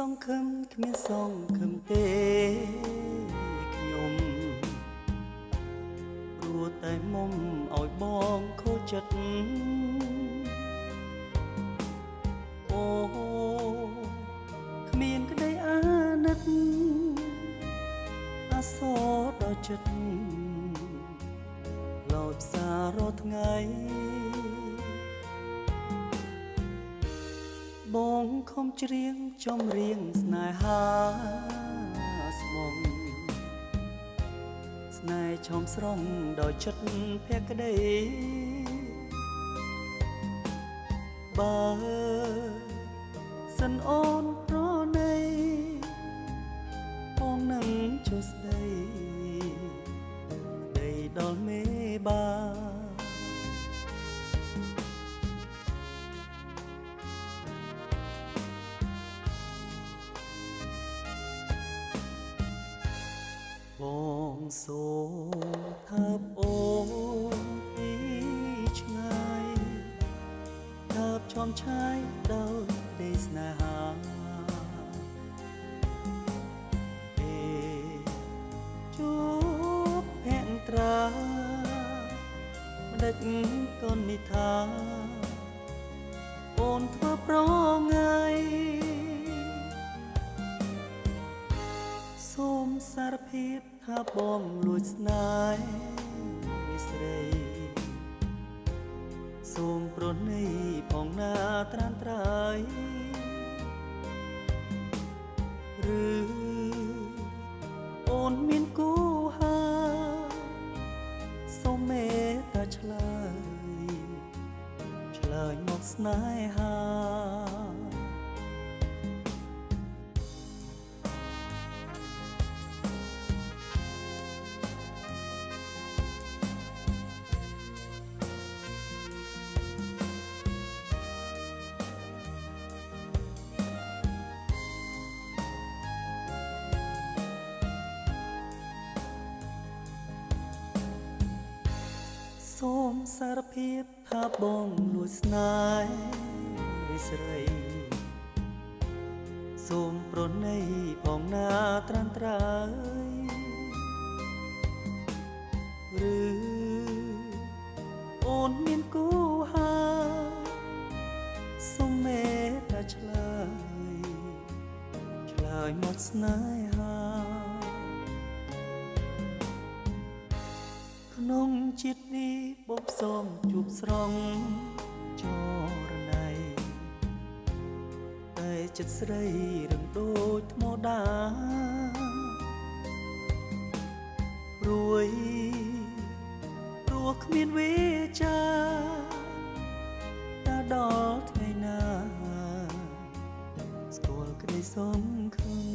ងខឹមគ្មានសងខឹមទេខ្ញុំព្រោះតែមុំឲ្យបងខូចចិត្តអូគ្មានក្តីអាណិតអាសរដល់ចិត្តលោចសាររាល់ថ្ងៃបងខំច្រៀងចំរៀងស្នេហាស្មងស្នេហ៍ឆោមស្រងដោយចិត្តភក្តីបើសិនអូនប្រណីបងនឹងជួយស្ដីស្ដីដល់មេបាបងសូមថាបអូនពីឆ្ងាយថាបឈំឆាយដោយទេស្នេហាពេលជួបភក្ត្រាម្ដេចកូននេះថាអូនធ្វើប្រងាយសូមសារភាពថាបងលួចស្នេហ៍ស្រីសូមប្រណីផងណាត្រានត្រៃឬអូនមានគូហើយសូមមេត្តាឆ្លើយមកស្នេហាសូមសារភាពថាបងលួចស្នេហ៍ស្រីសូមប្រណីផងណាត្រានត្រៃឬអូនមានគូហើយសូមមេត្តាឆ្លើយមកស្នេហាក្នុងជាតិនេះបបសូមជួបស្រង់ចរណៃតែចិត្តស្រីរឹងដូចថ្មដាព្រួយព្រោះគ្មានវាចាដល់ថ្ងៃណាស្គាល់ក្តីសងខឹង